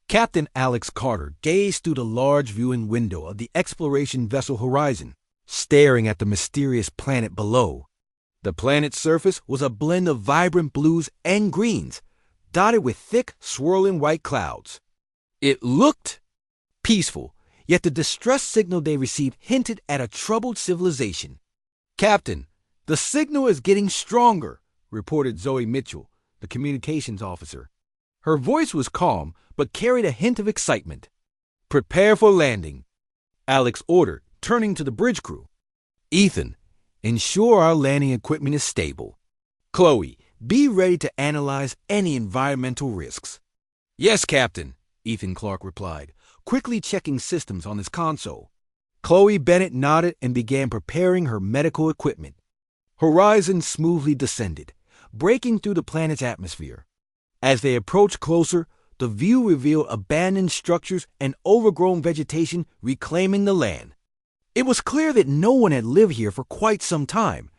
Captain Alex Carter gazed through the large viewing window of the exploration vessel Horizon, staring at the mysterious planet below. The planet's surface was a blend of vibrant blues and greens, dotted with thick, swirling white clouds. It looked peaceful, yet the distress signal they received hinted at a troubled civilization. "Captain, the signal is getting stronger," reported Zoe Mitchell, the communications officer. Her voice was calm, but carried a hint of excitement. "Prepare for landing," Alex ordered, turning to the bridge crew. "Ethan, ensure our landing equipment is stable. Chloe, be ready to analyze any environmental risks." "Yes, Captain," Ethan Clark replied, quickly checking systems on his console. Chloe Bennett nodded and began preparing her medical equipment. Horizon smoothly descended, breaking through the planet's atmosphere. As they approached closer, the view revealed abandoned structures and overgrown vegetation reclaiming the land. It was clear that no one had lived here for quite some time.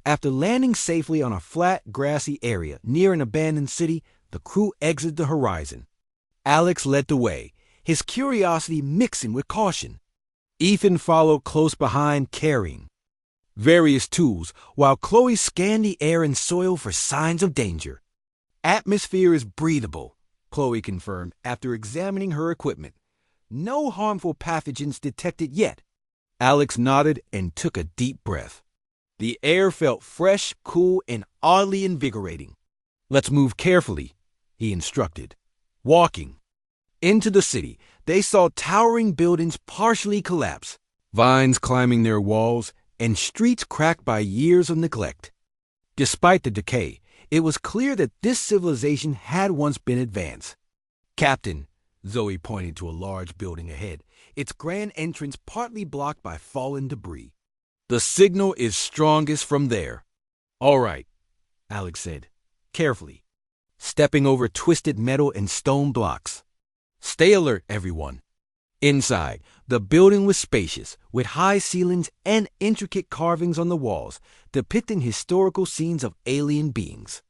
After landing safely on a flat, grassy area near an abandoned city, the crew exited the horizon. Alex led the way, his curiosity mixing with caution. Ethan followed close behind, carrying various tools, while Chloe scanned the air and soil for signs of danger. "Atmosphere is breathable," Chloe confirmed after examining her equipment. "No harmful pathogens detected yet." Alex nodded and took a deep breath. The air felt fresh, cool, and oddly invigorating. "Let's move carefully," he instructed. Walking into the city, they saw towering buildings partially collapse, vines climbing their walls, and streets cracked by years of neglect. Despite the decay, it was clear that this civilization had once been advanced. "Captain," Zoe pointed to a large building ahead, its grand entrance partly blocked by fallen debris. "The signal is strongest from there." "All right," Alex said, carefully, stepping over twisted metal and stone blocks. "Stay alert, everyone." Inside, the building was spacious, with high ceilings and intricate carvings on the walls, depicting historical scenes of alien beings.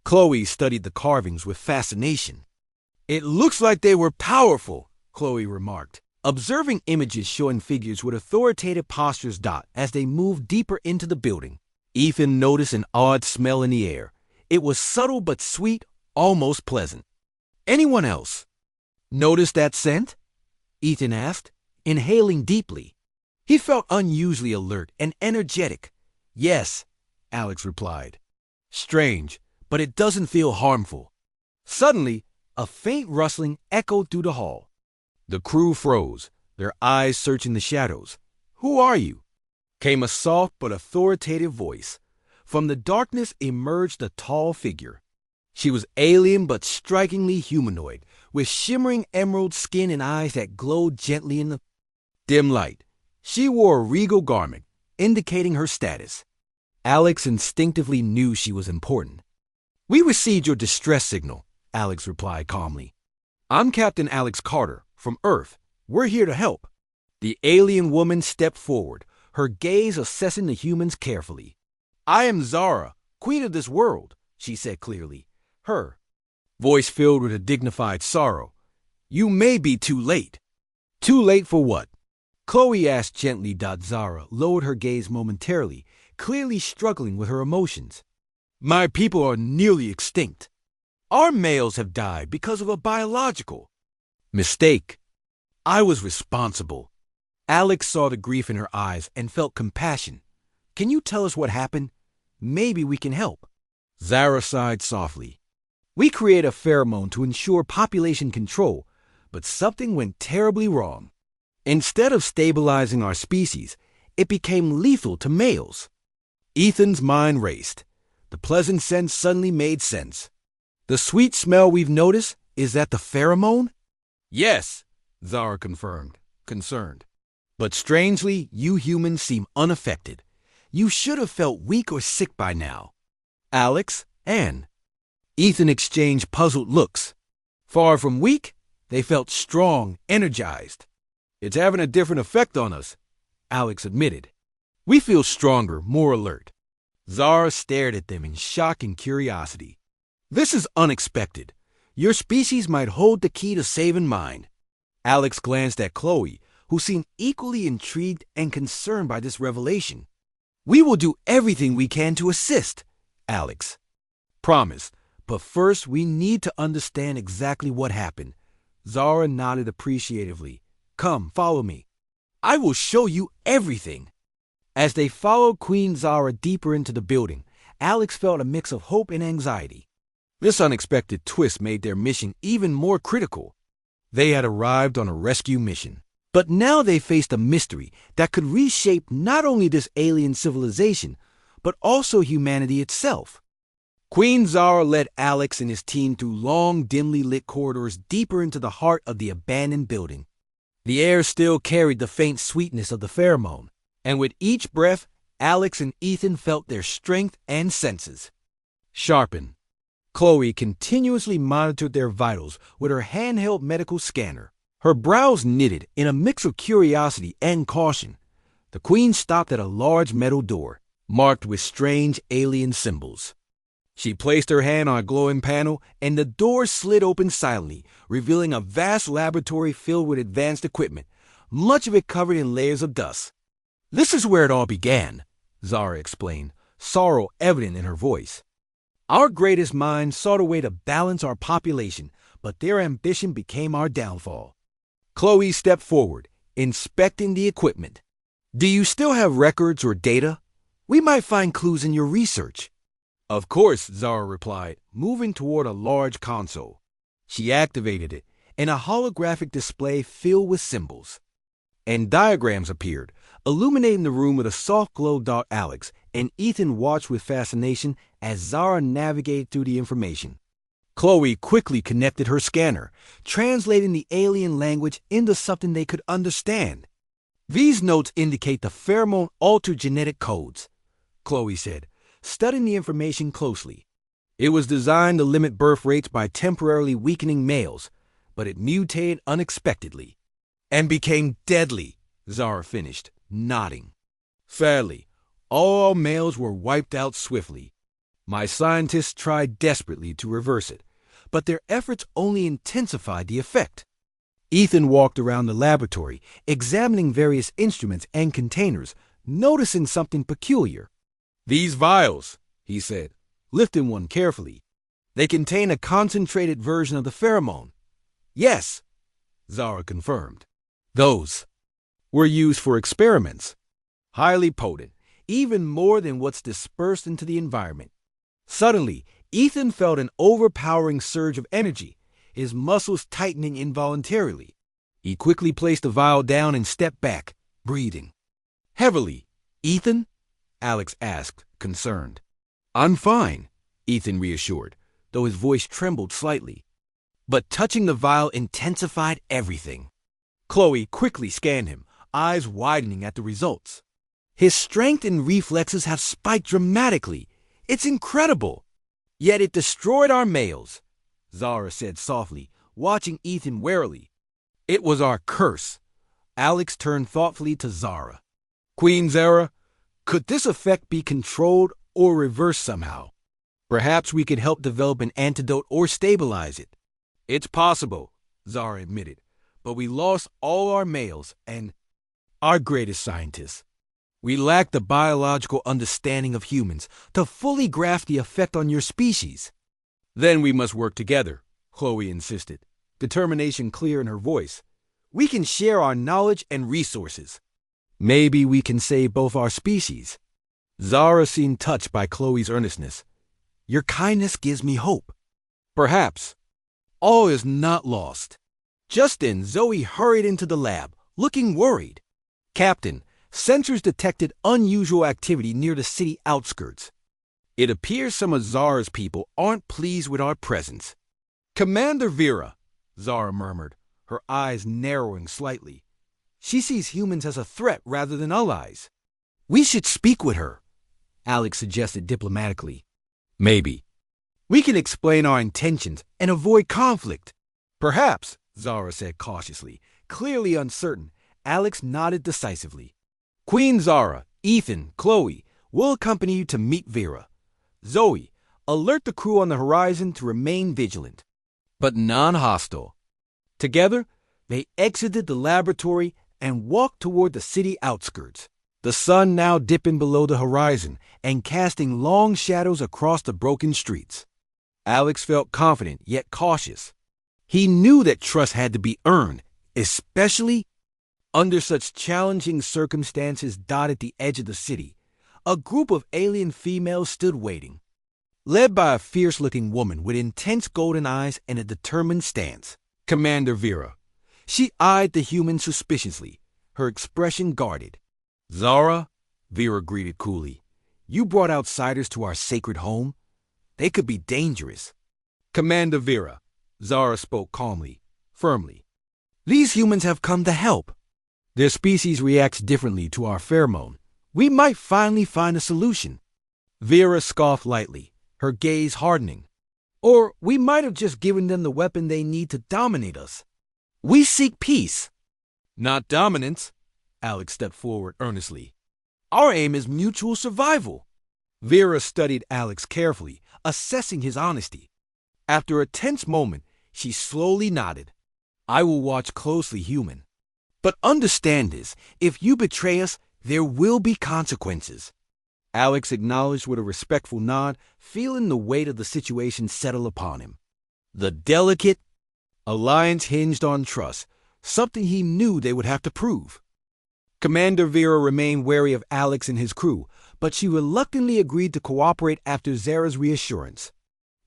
Chloe studied the carvings with fascination. "It looks like they were powerful," Chloe remarked, observing images showing figures with authoritative postures as they moved deeper into the building. Ethan noticed an odd smell in the air. It was subtle but sweet, almost pleasant. "Anyone else notice that scent?" Ethan asked, inhaling deeply. He felt unusually alert and energetic. "Yes," Alex replied. "Strange, but it doesn't feel harmful." Suddenly, a faint rustling echoed through the hall. The crew froze, their eyes searching the shadows. "Who are you?" came a soft but authoritative voice. From the darkness emerged a tall figure. She was alien but strikingly humanoid, with shimmering emerald skin and eyes that glowed gently in the dim light. She wore a regal garment, indicating her status. Alex instinctively knew she was important. "We received your distress signal," Alex replied calmly. "I'm Captain Alex Carter, from Earth. We're here to help." The alien woman stepped forward, her gaze assessing the humans carefully. "I am Zara, queen of this world," she said clearly. Her voice filled with a dignified sorrow. "You may be too late." "Too late for what?" Chloe asked gently. Zara lowered her gaze momentarily, clearly struggling with her emotions. "My people are nearly extinct. Our males have died because of a biological mistake. I was responsible." Alex saw the grief in her eyes and felt compassion. "Can you tell us what happened? Maybe we can help." Zara sighed softly. "We create a pheromone to ensure population control, but something went terribly wrong. Instead of stabilizing our species, it became lethal to males." Ethan's mind raced. The pleasant scent suddenly made sense. "The sweet smell we've noticed, is that the pheromone?" "Yes," Zara confirmed, concerned. "But strangely, you humans seem unaffected. You should have felt weak or sick by now." Alex and Ethan exchanged puzzled looks. Far from weak, they felt strong, energized. "It's having a different effect on us," Alex admitted. "We feel stronger, more alert." Zara stared at them in shock and curiosity. "This is unexpected. Your species might hold the key to saving mine. Alex glanced at Chloe, who seemed equally intrigued and concerned by this revelation. We will do everything we can to assist, Alex. Promise, but first we need to understand exactly what happened. Zara nodded appreciatively. Come, follow me. I will show you everything. As they followed Queen Zara deeper into the building, Alex felt a mix of hope and anxiety. This unexpected twist made their mission even more critical. They had arrived on a rescue mission, but now they faced a mystery that could reshape not only this alien civilization, but also humanity itself. Queen Zara led Alex and his team through long, dimly lit corridors deeper into the heart of the abandoned building. The air still carried the faint sweetness of the pheromone, and with each breath, Alex and Ethan felt their strength and senses sharpen. Chloe continuously monitored their vitals with her handheld medical scanner. Her brows knitted in a mix of curiosity and caution. The Queen stopped at a large metal door, marked with strange alien symbols. She placed her hand on a glowing panel, and the door slid open silently, revealing a vast laboratory filled with advanced equipment, much of it covered in layers of dust. This is where it all began, Zara explained, sorrow evident in her voice. Our greatest minds sought a way to balance our population, but their ambition became our downfall. Chloe stepped forward, inspecting the equipment. Do you still have records or data? We might find clues in your research. Of course, Zara replied, moving toward a large console. She activated it, and a holographic display filled with symbols and diagrams appeared, illuminating the room with a soft glow. Alex and Ethan watched with fascination as Zara navigated through the information. Chloe quickly connected her scanner, translating the alien language into something they could understand. These notes indicate the pheromone-altered genetic codes, Chloe said, studying the information closely. It was designed to limit birth rates by temporarily weakening males, but it mutated unexpectedly and became deadly, Zara finished, nodding. Sadly, all males were wiped out swiftly. My scientists tried desperately to reverse it, but their efforts only intensified the effect. Ethan walked around the laboratory, examining various instruments and containers, noticing something peculiar. These vials, he said, lifting one carefully. They contain a concentrated version of the pheromone. Yes, Zara confirmed. Those were used for experiments. Highly potent, even more than what's dispersed into the environment. Suddenly, Ethan felt an overpowering surge of energy, his muscles tightening involuntarily. He quickly placed the vial down and stepped back, breathing heavily. Ethan? Alex asked, concerned. I'm fine, Ethan reassured, though his voice trembled slightly. But touching the vial intensified everything. Chloe quickly scanned him, eyes widening at the results. His strength and reflexes have spiked dramatically. It's incredible. Yet it destroyed our males, Zara said softly, watching Ethan warily. It was our curse. Alex turned thoughtfully to Zara. Queen Zara, could this effect be controlled or reversed somehow? Perhaps we could help develop an antidote or stabilize it. It's possible, Zara admitted, but we lost all our males and our greatest scientists. We lack the biological understanding of humans to fully grasp the effect on your species. Then we must work together, Chloe insisted, determination clear in her voice. We can share our knowledge and resources. Maybe we can save both our species. Zara seemed touched by Chloe's earnestness. Your kindness gives me hope. Perhaps. All is not lost. Just then, Zoe hurried into the lab, looking worried. Captain, sensors detected unusual activity near the city outskirts. It appears some of Zara's people aren't pleased with our presence. Commander Vera, Zara murmured, her eyes narrowing slightly. She sees humans as a threat rather than allies. We should speak with her, Alex suggested diplomatically. Maybe. We can explain our intentions and avoid conflict. Perhaps, Zara said cautiously, clearly uncertain. Alex nodded decisively. Queen Zara, Ethan, Chloe, will accompany you to meet Vera. Zoe, alert the crew on the horizon to remain vigilant. but non-hostile. Together, they exited the laboratory and walked toward the city outskirts, the sun now dipping below the horizon and casting long shadows across the broken streets. Alex felt confident yet cautious. He knew that trust had to be earned, especially under such challenging circumstances. Dotted the edge of the city, a group of alien females stood waiting, led by a fierce-looking woman with intense golden eyes and a determined stance. Commander Vera. She eyed the human suspiciously, her expression guarded. Zara, Vera greeted coolly, you brought outsiders to our sacred home? They could be dangerous. Commander Vera, Zara spoke calmly, firmly. These humans have come to help. Their species reacts differently to our pheromone. We might finally find a solution. Vera scoffed lightly, her gaze hardening. Or we might have just given them the weapon they need to dominate us. We seek peace, not dominance. Alex stepped forward earnestly. Our aim is mutual survival. Vera studied Alex carefully, assessing his honesty. After a tense moment, she slowly nodded. I will watch closely, human. But understand this, if you betray us, there will be consequences. Alex acknowledged with a respectful nod, feeling the weight of the situation settle upon him. The delicate alliance hinged on trust, something he knew they would have to prove. Commander Vera remained wary of Alex and his crew, but she reluctantly agreed to cooperate after Zara's reassurance.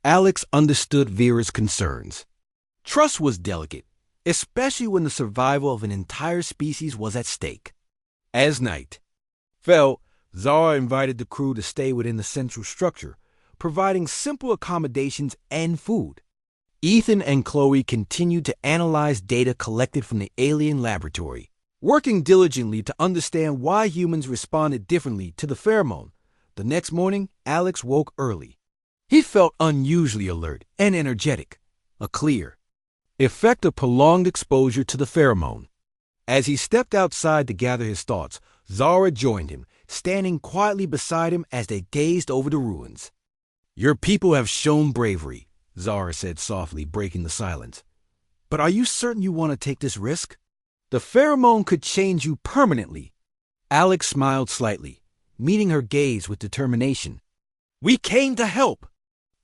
Alex understood Vera's concerns. Trust was delicate, especially when the survival of an entire species was at stake. As night fell, Zara invited the crew to stay within the central structure, providing simple accommodations and food. Ethan and Chloe continued to analyze data collected from the alien laboratory, working diligently to understand why humans responded differently to the pheromone. The next morning, Alex woke early. He felt unusually alert and energetic, a clear effect of prolonged exposure to the pheromone. As he stepped outside to gather his thoughts, Zara joined him, standing quietly beside him as they gazed over the ruins. Your people have shown bravery, Zara said softly, breaking the silence. But are you certain you want to take this risk? The pheromone could change you permanently. Alex smiled slightly, meeting her gaze with determination. We came to help.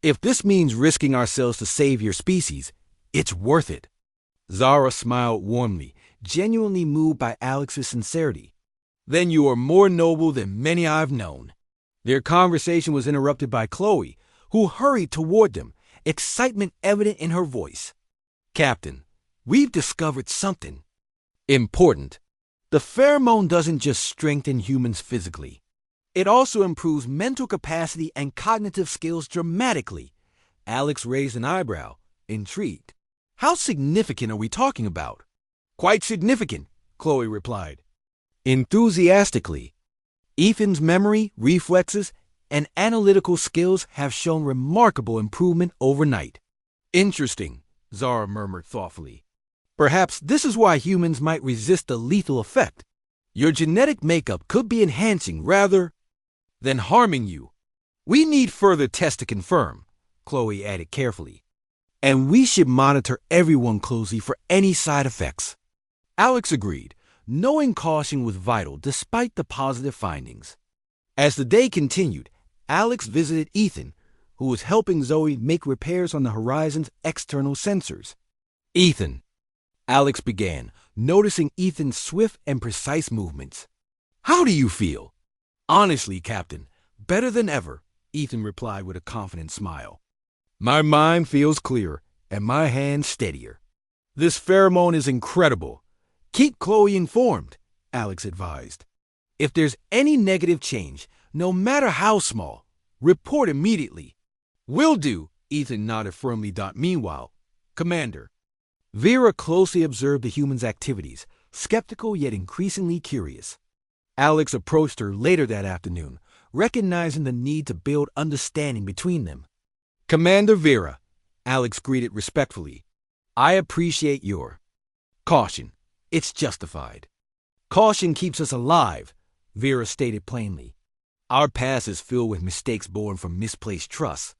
If this means risking ourselves to save your species, it's worth it. Zara smiled warmly, genuinely moved by Alex's sincerity. Then you are more noble than many I've known. Their conversation was interrupted by Chloe, who hurried toward them, excitement evident in her voice. Captain, we've discovered something important. The pheromone doesn't just strengthen humans physically. It also improves mental capacity and cognitive skills dramatically. Alex raised an eyebrow, intrigued. How significant are we talking about? Quite significant, Chloe replied, enthusiastically. Ethan's memory, reflexes, and analytical skills have shown remarkable improvement overnight. Interesting, Zara murmured thoughtfully. Perhaps this is why humans might resist the lethal effect. Your genetic makeup could be enhancing rather than harming you. We need further tests to confirm, Chloe added carefully. And we should monitor everyone closely for any side effects. Alex agreed, knowing caution was vital despite the positive findings. As the day continued, Alex visited Ethan, who was helping Zoe make repairs on the Horizon's external sensors. Ethan, Alex began, noticing Ethan's swift and precise movements. How do you feel? Honestly, Captain, better than ever, Ethan replied with a confident smile. My mind feels clearer and my hands steadier. This pheromone is incredible. Keep Chloe informed, Alex advised. If there's any negative change, no matter how small, report immediately. Will do, Ethan nodded firmly. Meanwhile, Commander. Vera closely observed the human's activities, skeptical yet increasingly curious. Alex approached her later that afternoon, recognizing the need to build understanding between them. Commander Vera, Alex greeted respectfully. I appreciate your caution. It's justified. Caution keeps us alive, Vera stated plainly. Our past is filled with mistakes born from misplaced trust.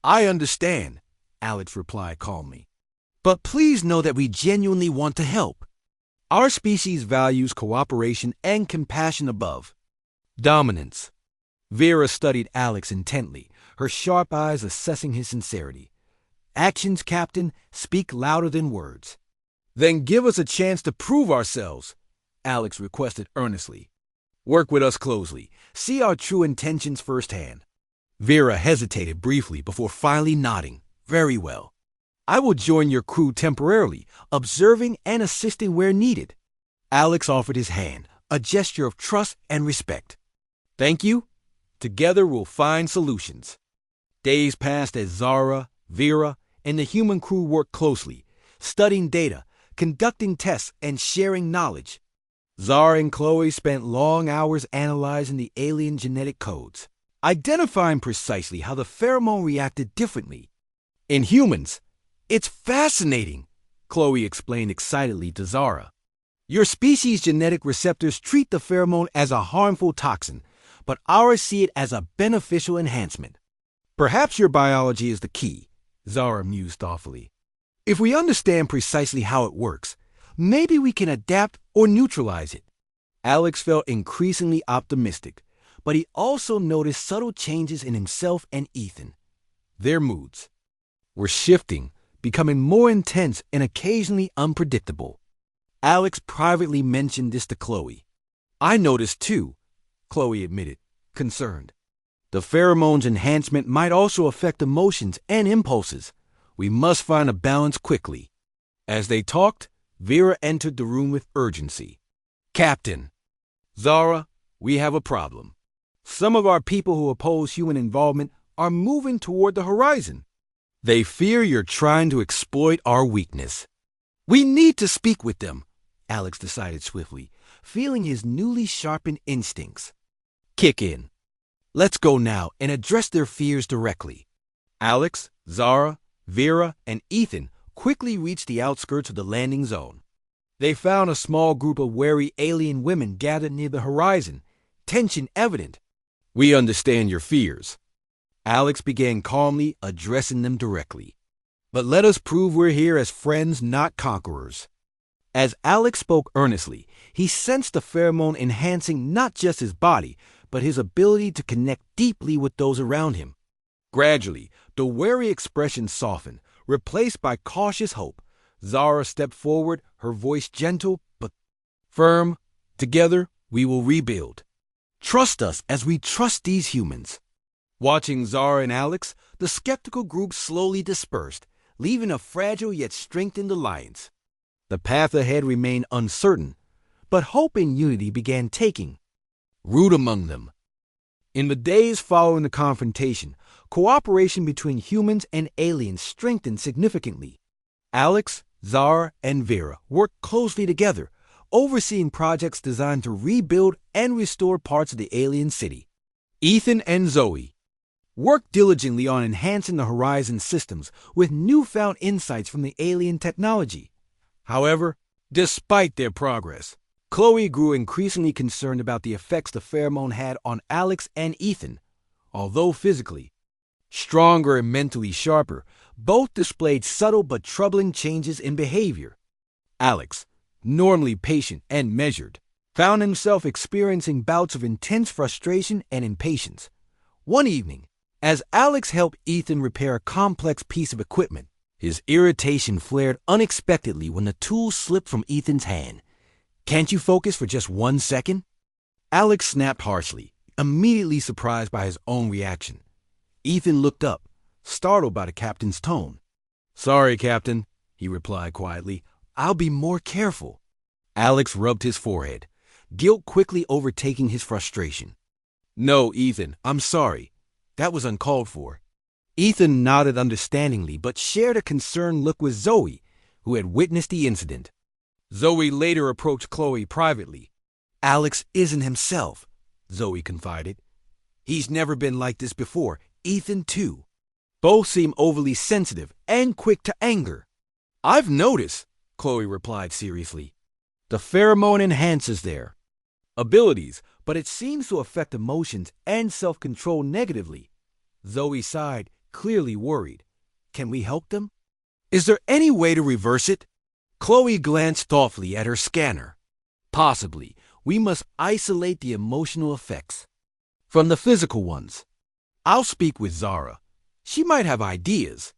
I understand, Alex replied calmly. But please know that we genuinely want to help. Our species values cooperation and compassion above dominance. Vera studied Alex intently, her sharp eyes assessing his sincerity. Actions, Captain, speak louder than words. Then give us a chance to prove ourselves, Alex requested earnestly. Work with us closely. See our true intentions firsthand. Vera hesitated briefly before finally nodding. Very well. I will join your crew temporarily, observing and assisting where needed. Alex offered his hand, a gesture of trust and respect. Thank you. Together we'll find solutions. Days passed as Zara, Vera, and the human crew worked closely, studying data, conducting tests, and sharing knowledge. Zara and Chloe spent long hours analyzing the alien genetic codes, identifying precisely how the pheromone reacted differently. In humans, it's fascinating, Chloe explained excitedly to Zara. Your species' genetic receptors treat the pheromone as a harmful toxin, but ours see it as a beneficial enhancement. Perhaps your biology is the key, Zara mused thoughtfully. If we understand precisely how it works, maybe we can adapt or neutralize it. Alex felt increasingly optimistic, but he also noticed subtle changes in himself and Ethan. Their moods were shifting, becoming more intense and occasionally unpredictable. Alex privately mentioned this to Chloe. I noticed too, Chloe admitted, concerned. The pheromone's enhancement might also affect emotions and impulses. We must find a balance quickly. As they talked, Vera entered the room with urgency. Captain, Zara, we have a problem. Some of our people who oppose human involvement are moving toward the horizon. They fear you're trying to exploit our weakness. We need to speak with them, Alex decided swiftly, feeling his newly sharpened instincts kick in. Let's go now and address their fears directly. Alex, Zara, Vera, and Ethan quickly reached the outskirts of the landing zone. They found a small group of wary alien women gathered near the horizon, tension evident. We understand your fears. Alex began calmly, addressing them directly. But let us prove we're here as friends, not conquerors. As Alex spoke earnestly, he sensed the pheromone enhancing not just his body, but his ability to connect deeply with those around him. Gradually, the wary expression softened, replaced by cautious hope. Zara stepped forward, her voice gentle but firm. Together, we will rebuild. Trust us as we trust these humans. Watching Zara and Alex, the skeptical group slowly dispersed, leaving a fragile yet strengthened alliance. The path ahead remained uncertain, but hope and unity began taking root among them. In the days following the confrontation, cooperation between humans and aliens strengthened significantly. Alex, Zara, and Vera worked closely together, overseeing projects designed to rebuild and restore parts of the alien city. Ethan and Zoe worked diligently on enhancing the Horizon systems with newfound insights from the alien technology. However, despite their progress, Chloe grew increasingly concerned about the effects the pheromone had on Alex and Ethan. Although physically stronger and mentally sharper, both displayed subtle but troubling changes in behavior. Alex, normally patient and measured, found himself experiencing bouts of intense frustration and impatience. One evening, as Alex helped Ethan repair a complex piece of equipment, his irritation flared unexpectedly when the tool slipped from Ethan's hand. Can't you focus for just 1 second? Alex snapped harshly, immediately surprised by his own reaction. Ethan looked up, startled by the captain's tone. Sorry, Captain, he replied quietly. I'll be more careful. Alex rubbed his forehead, guilt quickly overtaking his frustration. No, Ethan, I'm sorry. That was uncalled for. Ethan nodded understandingly, but shared a concerned look with Zoe, who had witnessed the incident. Zoe later approached Chloe privately. Alex isn't himself, Zoe confided. He's never been like this before. Ethan, too. Both seem overly sensitive and quick to anger. I've noticed, Chloe replied seriously. The pheromone enhances their abilities, but it seems to affect emotions and self-control negatively. Zoe sighed, clearly worried. Can we help them? Is there any way to reverse it? Chloe glanced thoughtfully at her scanner. Possibly. We must isolate the emotional effects from the physical ones. I'll speak with Zara. She might have ideas.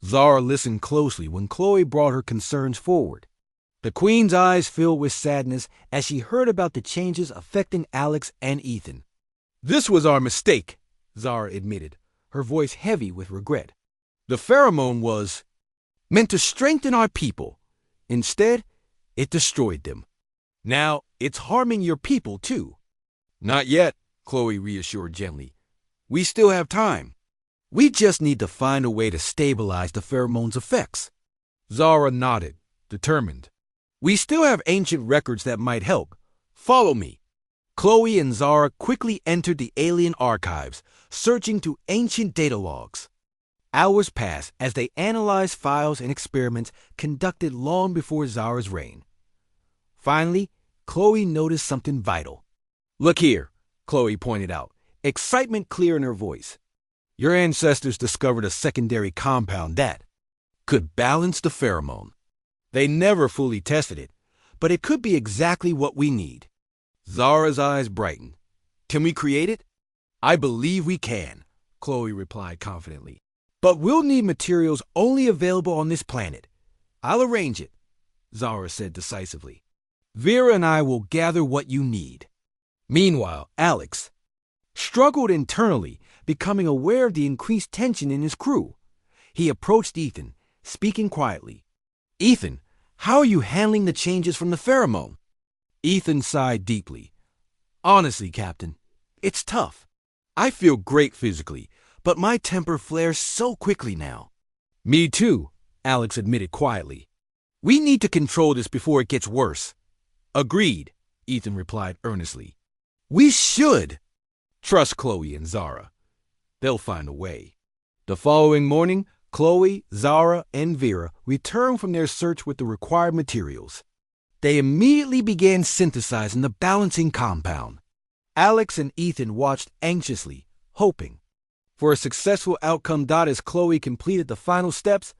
Zara listened closely when Chloe brought her concerns forward. The Queen's eyes filled with sadness as she heard about the changes affecting Alex and Ethan. This was our mistake, Zara admitted, her voice heavy with regret. The pheromone was meant to strengthen our people. Instead, it destroyed them. Now, it's harming your people, too. Not yet, Chloe reassured gently. We still have time. We just need to find a way to stabilize the pheromone's effects. Zara nodded, determined. We still have ancient records that might help. Follow me. Chloe and Zara quickly entered the alien archives, searching through ancient data logs. Hours passed as they analyzed files and experiments conducted long before Zara's reign. Finally, Chloe noticed something vital. Look here, Chloe pointed out, excitement clear in her voice. Your ancestors discovered a secondary compound that could balance the pheromone. They never fully tested it, but it could be exactly what we need. Zara's eyes brightened. Can we create it? I believe we can, Chloe replied confidently. But we'll need materials only available on this planet. I'll arrange it, Zara said decisively. Vera and I will gather what you need. Meanwhile, Alex struggled internally, becoming aware of the increased tension in his crew. He approached Ethan, speaking quietly. Ethan, how are you handling the changes from the pheromone? Ethan sighed deeply. Honestly, Captain, it's tough. I feel great physically, but my temper flares so quickly now. Me too, Alex admitted quietly. We need to control this before it gets worse. Agreed, Ethan replied earnestly. We should. Trust Chloe and Zara. They'll find a way. The following morning, Chloe, Zara, and Vera returned from their search with the required materials. They immediately began synthesizing the balancing compound. Alex and Ethan watched anxiously, hoping for a successful outcome. As Chloe completed the final steps,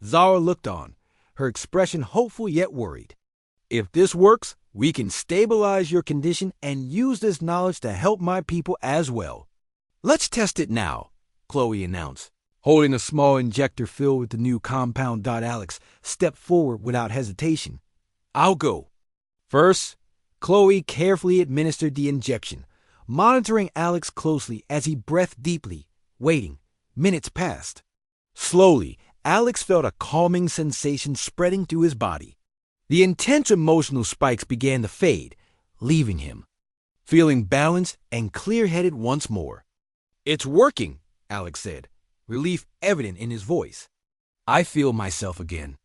Zara looked on, her expression hopeful yet worried. If this works, we can stabilize your condition and use this knowledge to help my people as well. Let's test it now, Chloe announced. Holding a small injector filled with the new compound. Alex stepped forward without hesitation. I'll go. First, Chloe carefully administered the injection, monitoring Alex closely as he breathed deeply, waiting. Minutes passed. Slowly, Alex felt a calming sensation spreading through his body. The intense emotional spikes began to fade, leaving him feeling balanced and clear-headed once more. It's working, Alex said, relief evident in his voice. I feel myself again.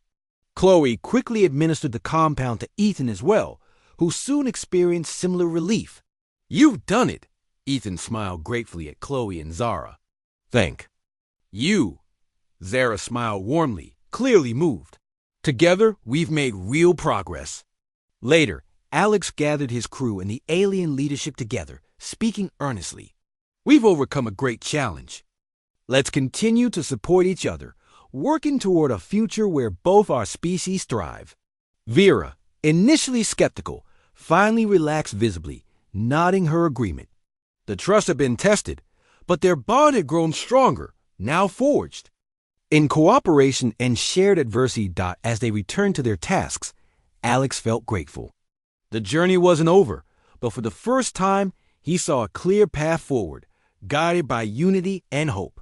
Chloe quickly administered the compound to Ethan as well, who soon experienced similar relief. You've done it, Ethan smiled gratefully at Chloe and Zara. Thank you. Zara smiled warmly, clearly moved. Together, we've made real progress. Later, Alex gathered his crew and the alien leadership together, speaking earnestly. We've overcome a great challenge. Let's continue to support each other, working toward a future where both our species thrive. Vera, initially skeptical, finally relaxed visibly, nodding her agreement. The trust had been tested, but their bond had grown stronger, now forged. In cooperation and shared adversity. As they returned to their tasks, Alex felt grateful. The journey wasn't over, but for the first time, he saw a clear path forward, guided by unity and hope.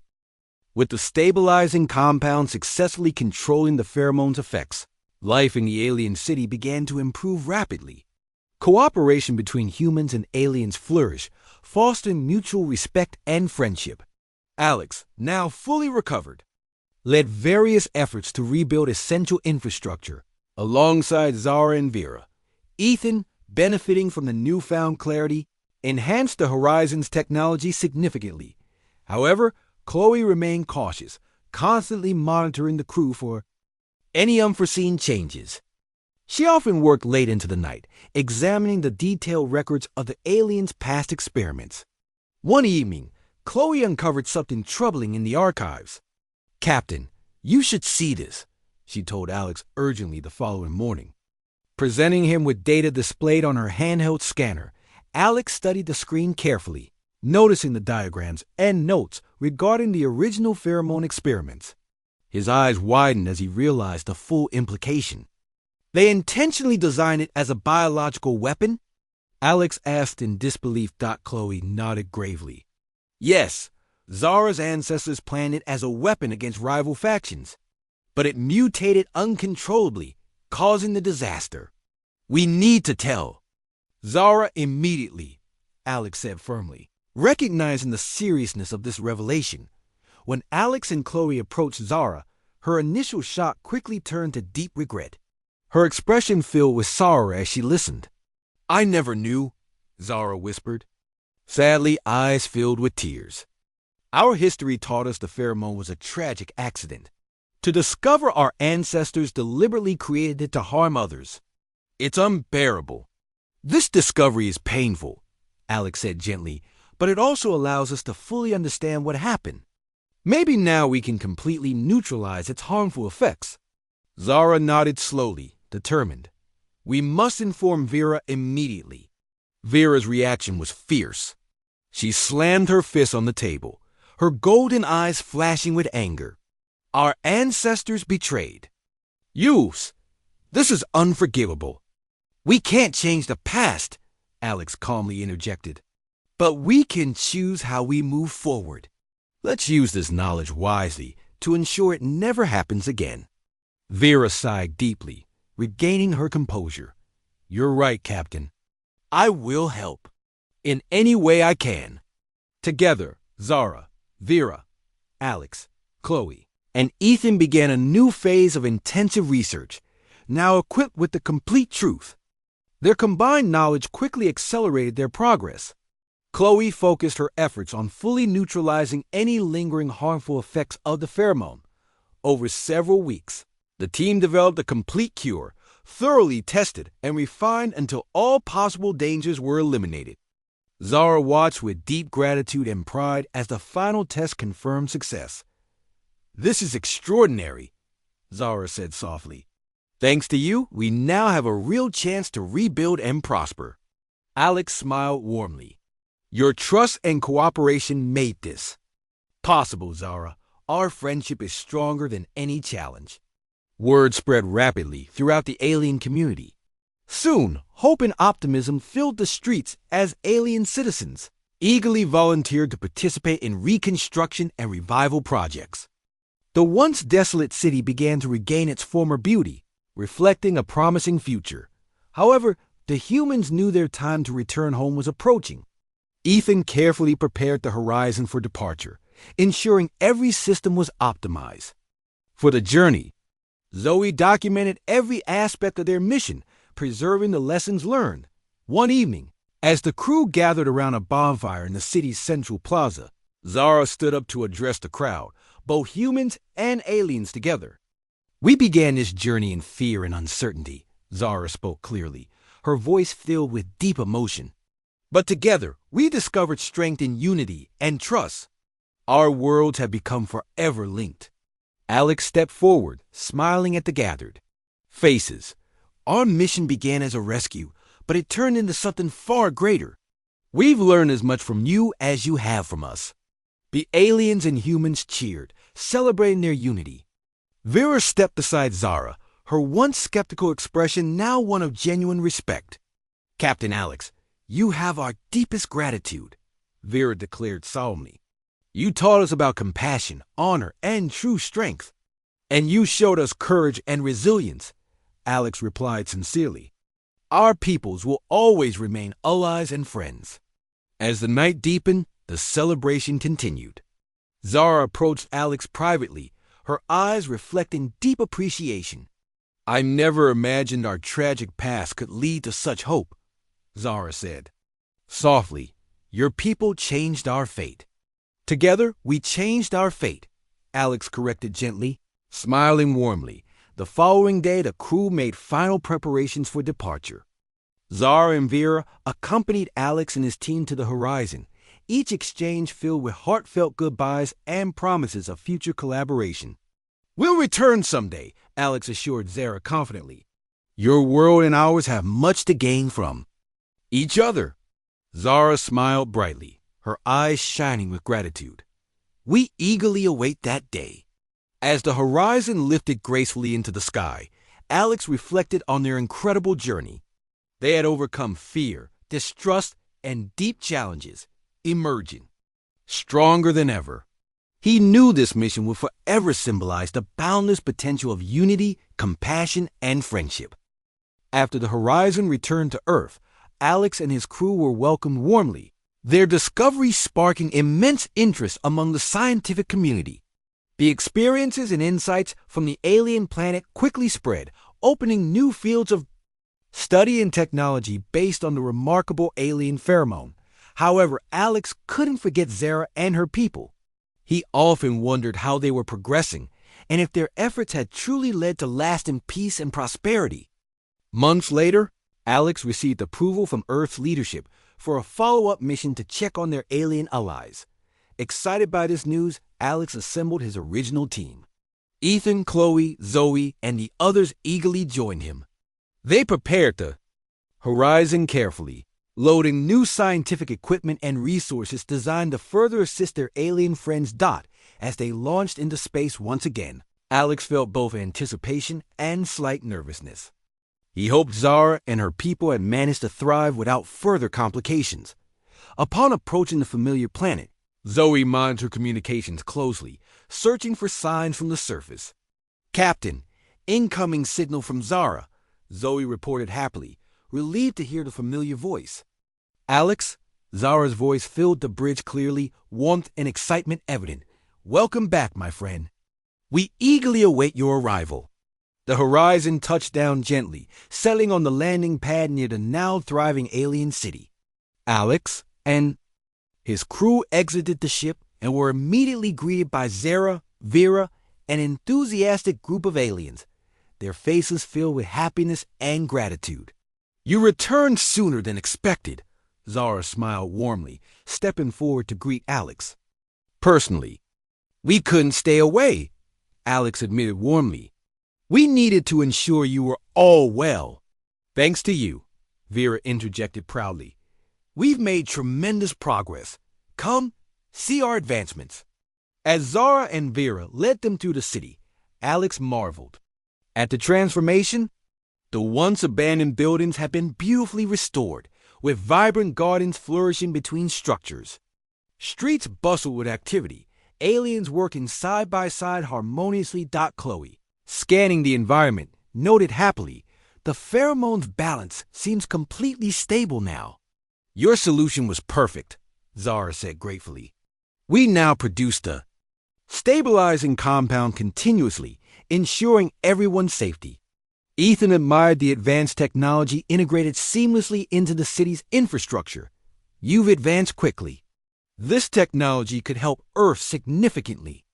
With the stabilizing compound successfully controlling the pheromone's effects, life in the alien city began to improve rapidly. Cooperation between humans and aliens flourished, fostering mutual respect and friendship. Alex, now fully recovered, led various efforts to rebuild essential infrastructure, alongside Zara and Vera. Ethan, benefiting from the newfound clarity, enhanced the Horizon's technology significantly. However, Chloe remained cautious, constantly monitoring the crew for any unforeseen changes. She often worked late into the night, examining the detailed records of the aliens' past experiments. One evening, Chloe uncovered something troubling in the archives. Captain, you should see this, she told Alex urgently the following morning. Presenting him with data displayed on her handheld scanner, Alex studied the screen carefully, noticing the diagrams and notes regarding the original pheromone experiments. His eyes widened as he realized the full implication. They intentionally designed it as a biological weapon? Alex asked in disbelief. Chloe nodded gravely. Yes, Zara's ancestors planned it as a weapon against rival factions, but it mutated uncontrollably, causing the disaster. We need to tell Zara immediately, Alex said firmly, recognizing the seriousness of this revelation. When Alex and Chloe approached Zara, her initial shock quickly turned to deep regret. Her expression filled with sorrow as she listened. I never knew, Zara whispered, sadly eyes filled with tears. Our history taught us the pheromone was a tragic accident. To discover our ancestors deliberately created it to harm others. It's unbearable. This discovery is painful, Alex said gently, but it also allows us to fully understand what happened. Maybe now we can completely neutralize its harmful effects. Zara nodded slowly, determined. We must inform Vera immediately. Vera's reaction was fierce. She slammed her fist on the table, her golden eyes flashing with anger. Our ancestors betrayed. Youths, this is unforgivable. We can't change the past, Alex calmly interjected. But we can choose how we move forward. Let's use this knowledge wisely to ensure it never happens again. Vera sighed deeply, regaining her composure. You're right, Captain. I will help. In any way I can. Together, Zara, Vera, Alex, Chloe, and Ethan began a new phase of intensive research, now equipped with the complete truth. Their combined knowledge quickly accelerated their progress. Chloe focused her efforts on fully neutralizing any lingering harmful effects of the pheromone. Over several weeks, the team developed a complete cure, thoroughly tested and refined until all possible dangers were eliminated. Zara watched with deep gratitude and pride as the final test confirmed success. This is extraordinary, Zara said softly. Thanks to you, we now have a real chance to rebuild and prosper. Alex smiled warmly. Your trust and cooperation made this possible, Zara. Our friendship is stronger than any challenge. Word spread rapidly throughout the alien community. Soon, hope and optimism filled the streets as alien citizens eagerly volunteered to participate in reconstruction and revival projects. The once desolate city began to regain its former beauty, reflecting a promising future. However, the humans knew their time to return home was approaching. Ethan carefully prepared the horizon for departure, ensuring every system was optimized. For the journey, Zoe documented every aspect of their mission, preserving the lessons learned. One evening, as the crew gathered around a bonfire in the city's central plaza, Zara stood up to address the crowd, both humans and aliens together. We began this journey in fear and uncertainty, Zara spoke clearly, her voice filled with deep emotion. But together, we discovered strength in unity and trust. Our worlds have become forever linked. Alex stepped forward, smiling at the gathered faces. Our mission began as a rescue, but it turned into something far greater. We've learned as much from you as you have from us. The aliens and humans cheered, celebrating their unity. Vera stepped beside Zara, her once skeptical expression now one of genuine respect. Captain Alex, you have our deepest gratitude, Vera declared solemnly. You taught us about compassion, honor, and true strength. And you showed us courage and resilience, Alex replied sincerely. Our peoples will always remain allies and friends. As the night deepened, the celebration continued. Zara approached Alex privately, her eyes reflecting deep appreciation. I never imagined our tragic past could lead to such hope, Zara said. Softly, your people changed our fate. Together, we changed our fate, Alex corrected gently. Smiling warmly, the following day the crew made final preparations for departure. Zara and Vera accompanied Alex and his team to the horizon, each exchange filled with heartfelt goodbyes and promises of future collaboration. We'll return someday, Alex assured Zara confidently. Your world and ours have much to gain from each other. Zara smiled brightly, her eyes shining with gratitude. We eagerly await that day. As the horizon lifted gracefully into the sky, Alex reflected on their incredible journey. They had overcome fear, distrust, and deep challenges, emerging stronger than ever. He knew this mission would forever symbolize the boundless potential of unity, compassion, and friendship. After the horizon returned to Earth, Alex and his crew were welcomed warmly, their discovery sparking immense interest among the scientific community. The experiences and insights from the alien planet quickly spread, opening new fields of study and technology based on the remarkable alien pheromone. However, Alex couldn't forget Zara and her people. He often wondered how they were progressing and if their efforts had truly led to lasting peace and prosperity. Months later, Alex received approval from Earth's leadership for a follow-up mission to check on their alien allies. Excited by this news, Alex assembled his original team. Ethan, Chloe, Zoe, and the others eagerly joined him. They prepared the horizon carefully, loading new scientific equipment and resources designed to further assist their alien friends Dot as they launched into space once again. Alex felt both anticipation and slight nervousness. He hoped Zara and her people had managed to thrive without further complications. Upon approaching the familiar planet, Zoe monitored communications closely, searching for signs from the surface. Captain, incoming signal from Zara, Zoe reported happily, relieved to hear the familiar voice. Alex, Zara's voice filled the bridge clearly, warmth and excitement evident. Welcome back, my friend. We eagerly await your arrival. The horizon touched down gently, settling on the landing pad near the now thriving alien city. Alex and his crew exited the ship and were immediately greeted by Zara, Vera, an enthusiastic group of aliens, their faces filled with happiness and gratitude. You returned sooner than expected, Zara smiled warmly, stepping forward to greet Alex. Personally, we couldn't stay away, Alex admitted warmly. We needed to ensure you were all well. Thanks to you, Vera interjected proudly. We've made tremendous progress. Come, see our advancements. As Zara and Vera led them through the city, Alex marveled. At the transformation, the once abandoned buildings had been beautifully restored, with vibrant gardens flourishing between structures. Streets bustled with activity, aliens working side by side harmoniously. Chloe, scanning the environment, noted happily, the pheromone's balance seems completely stable now. Your solution was perfect, Zara said gratefully. We now produce the stabilizing compound continuously, ensuring everyone's safety. Ethan admired the advanced technology integrated seamlessly into the city's infrastructure. You've advanced quickly. This technology could help Earth significantly.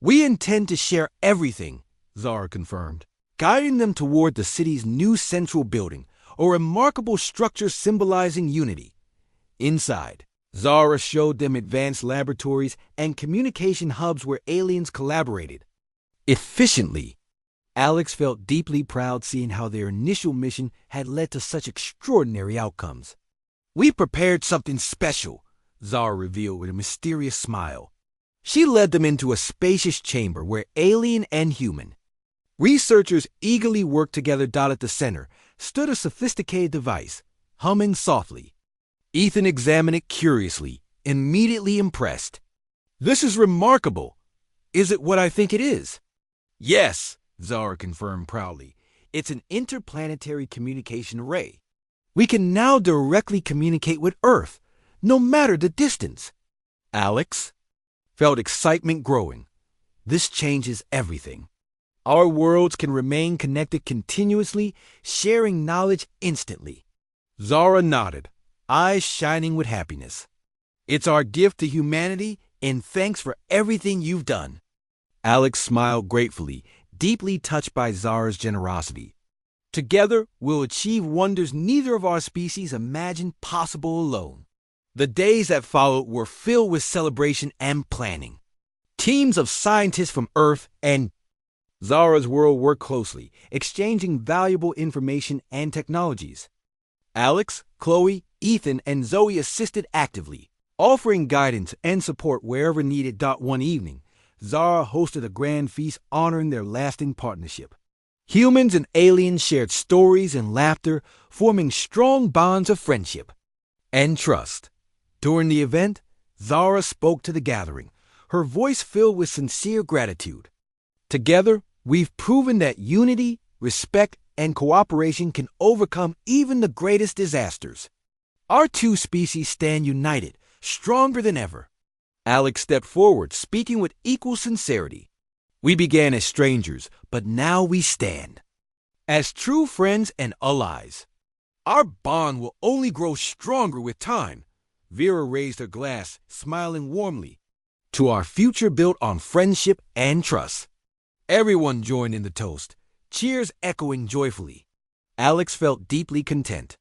We intend to share everything, Zara confirmed, guiding them toward the city's new central building, a remarkable structure symbolizing unity. Inside, Zara showed them advanced laboratories and communication hubs where aliens collaborated efficiently. Alex felt deeply proud seeing how their initial mission had led to such extraordinary outcomes. We prepared something special, Zara revealed with a mysterious smile. She led them into a spacious chamber where alien and human researchers eagerly worked together. At the center stood a sophisticated device, humming softly. Ethan examined it curiously, immediately impressed. This is remarkable. Is it what I think it is? Yes, Zara confirmed proudly. It's an interplanetary communication array. We can now directly communicate with Earth, no matter the distance. Alex felt excitement growing. This changes everything. Our worlds can remain connected continuously, sharing knowledge instantly. Zara nodded, eyes shining with happiness. It's our gift to humanity, and thanks for everything you've done. Alex smiled gratefully, deeply touched by Zara's generosity. Together, we'll achieve wonders neither of our species imagined possible alone. The days that followed were filled with celebration and planning. Teams of scientists from Earth and Zara's world worked closely, exchanging valuable information and technologies. Alex, Chloe, Ethan, and Zoe assisted actively, offering guidance and support wherever needed. One evening, Zara hosted a grand feast honoring their lasting partnership. Humans and aliens shared stories and laughter, forming strong bonds of friendship and trust. During the event, Zara spoke to the gathering, her voice filled with sincere gratitude. Together, we've proven that unity, respect, and cooperation can overcome even the greatest disasters. Our two species stand united, stronger than ever. Alex stepped forward, speaking with equal sincerity. We began as strangers, but now we stand as true friends and allies. Our bond will only grow stronger with time. Vera raised her glass, smiling warmly. To our future built on friendship and trust. Everyone joined in the toast, cheers echoing joyfully. Alex felt deeply content.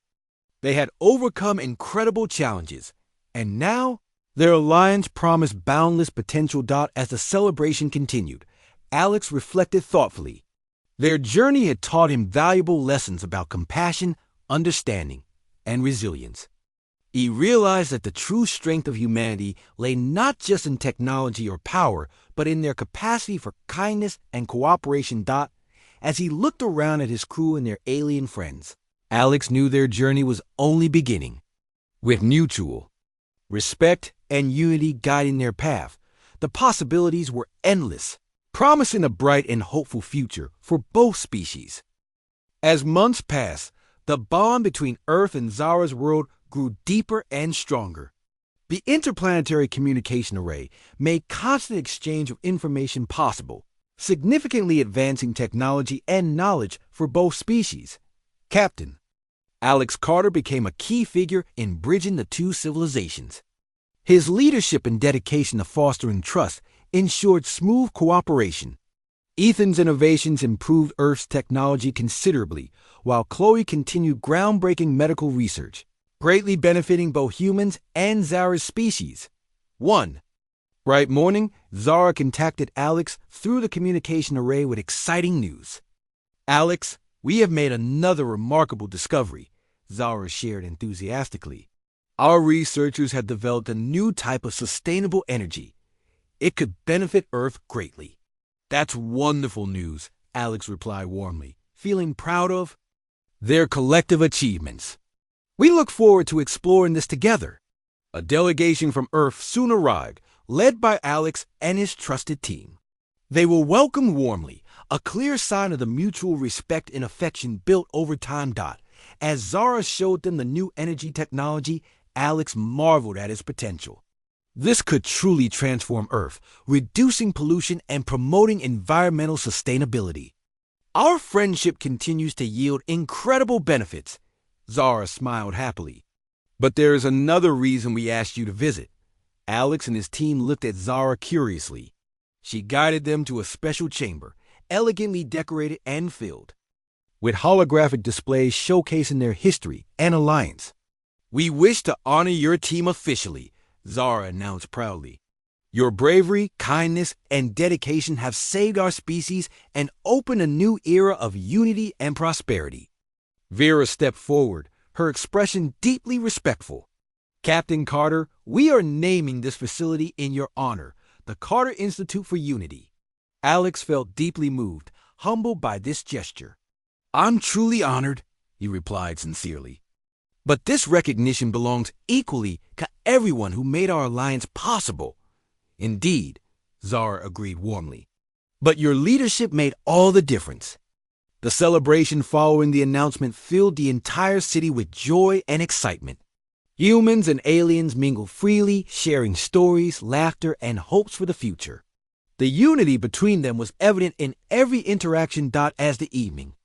They had overcome incredible challenges, and now their alliance promised boundless potential. As the celebration continued, Alex reflected thoughtfully. Their journey had taught him valuable lessons about compassion, understanding, and resilience. He realized that the true strength of humanity lay not just in technology or power, but in their capacity for kindness and cooperation. As he looked around at his crew and their alien friends, Alex knew their journey was only beginning. With mutual respect and unity guiding their path, the possibilities were endless, promising a bright and hopeful future for both species. As months passed, the bond between Earth and Zara's world grew deeper and stronger. The interplanetary communication array made constant exchange of information possible, significantly advancing technology and knowledge for both species. Captain Alex Carter became a key figure in bridging the two civilizations. His leadership and dedication to fostering trust ensured smooth cooperation. Ethan's innovations improved Earth's technology considerably, while Chloe continued groundbreaking medical research, greatly benefiting both humans and Zara's species. One bright morning, Zara contacted Alex through the communication array with exciting news. Alex, we have made another remarkable discovery, Zara shared enthusiastically. Our researchers have developed a new type of sustainable energy. It could benefit Earth greatly. That's wonderful news, Alex replied warmly, feeling proud of their collective achievements. We look forward to exploring this together. A delegation from Earth soon arrived, led by Alex and his trusted team. They were welcomed warmly, a clear sign of the mutual respect and affection built over time. As Zara showed them the new energy technology, Alex marveled at its potential. This could truly transform Earth, reducing pollution and promoting environmental sustainability. Our friendship continues to yield incredible benefits. Zara smiled happily. But there is another reason we asked you to visit. Alex and his team looked at Zara curiously. She guided them to a special chamber, elegantly decorated and filled with holographic displays showcasing their history and alliance. We wish to honor your team officially, Zara announced proudly. Your bravery, kindness, and dedication have saved our species and opened a new era of unity and prosperity. Vera stepped forward, her expression deeply respectful. Captain Carter, we are naming this facility in your honor, the Carter Institute for Unity. Alex felt deeply moved, humbled by this gesture. I'm truly honored, he replied sincerely. But this recognition belongs equally to everyone who made our alliance possible. Indeed, Zara agreed warmly. But your leadership made all the difference. The celebration following the announcement filled the entire city with joy and excitement. Humans and aliens mingled freely, sharing stories, laughter, and hopes for the future. The unity between them was evident in every interaction. As the evening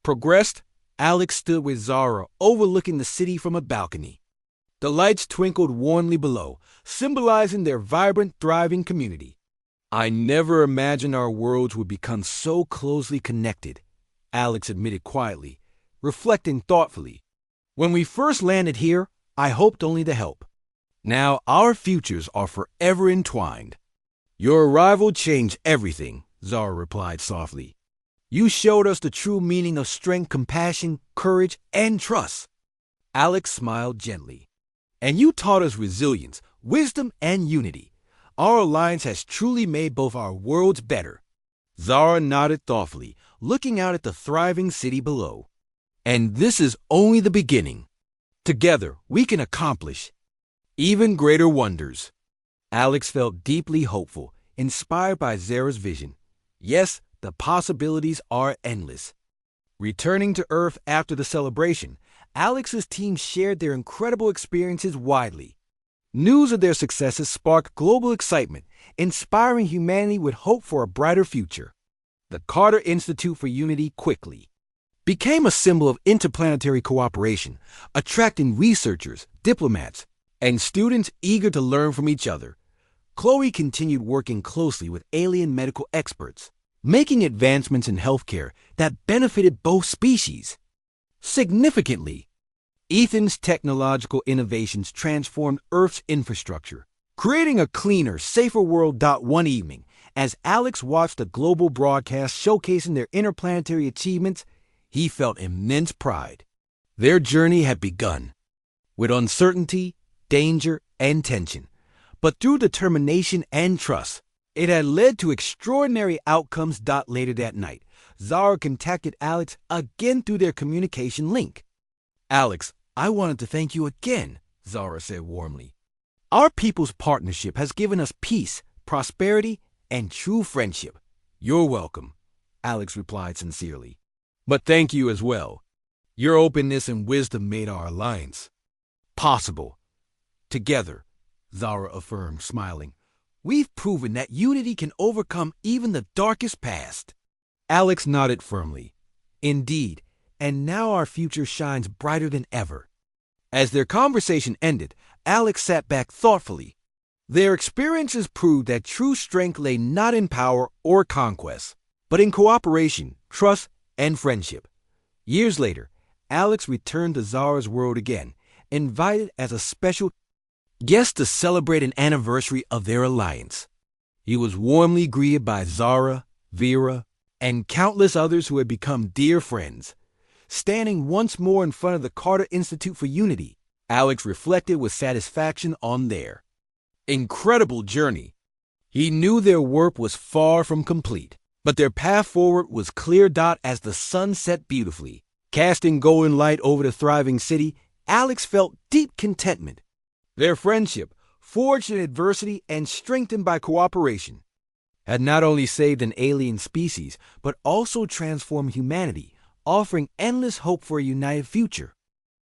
progressed, Alex stood with Zara overlooking the city from a balcony. The lights twinkled warmly below, symbolizing their vibrant, thriving community. I never imagined our worlds would become so closely connected, Alex admitted quietly, reflecting thoughtfully. When we first landed here, I hoped only to help. Now our futures are forever entwined. Your arrival changed everything, Zara replied softly. You showed us the true meaning of strength, compassion, courage, and trust. Alex smiled gently. And you taught us resilience, wisdom, and unity. Our alliance has truly made both our worlds better. Zara nodded thoughtfully, looking out at the thriving city below. And this is only the beginning. Together, we can accomplish even greater wonders. Alex felt deeply hopeful, inspired by Zara's vision. Yes, the possibilities are endless. Returning to Earth after the celebration, Alex's team shared their incredible experiences widely. News of their successes sparked global excitement, inspiring humanity with hope for a brighter future. The Carter Institute for Unity quickly became a symbol of interplanetary cooperation, attracting researchers, diplomats, and students eager to learn from each other. Chloe continued working closely with alien medical experts, making advancements in healthcare that benefited both species. Significantly, Ethan's technological innovations transformed Earth's infrastructure, creating a cleaner, safer world. One evening, as Alex watched a global broadcast showcasing their interplanetary achievements, he felt immense pride. Their journey had begun, with uncertainty, danger, and tension. But through determination and trust, it had led to extraordinary outcomes. Later that night, Zara contacted Alex again through their communication link. Alex, I wanted to thank you again, Zara said warmly. Our people's partnership has given us peace, prosperity, and true friendship. You're welcome, Alex replied sincerely. But thank you as well. Your openness and wisdom made our alliance possible. Together, Zara affirmed, smiling, we've proven that unity can overcome even the darkest past. Alex nodded firmly. Indeed, and now our future shines brighter than ever. As their conversation ended, Alex sat back thoughtfully. Their experiences proved that true strength lay not in power or conquest, but in cooperation, trust, and friendship. Years later, Alex returned to Zara's world again, invited as a special guest to celebrate an anniversary of their alliance. He was warmly greeted by Zara, Vera, and countless others who had become dear friends. Standing once more in front of the Carter Institute for Unity, Alex reflected with satisfaction on their incredible journey. He knew their work was far from complete, but their path forward was clear. As the sun set beautifully, casting golden light over the thriving city, Alex felt deep contentment. Their friendship, forged in adversity and strengthened by cooperation, had not only saved an alien species, but also transformed humanity, offering endless hope for a united future.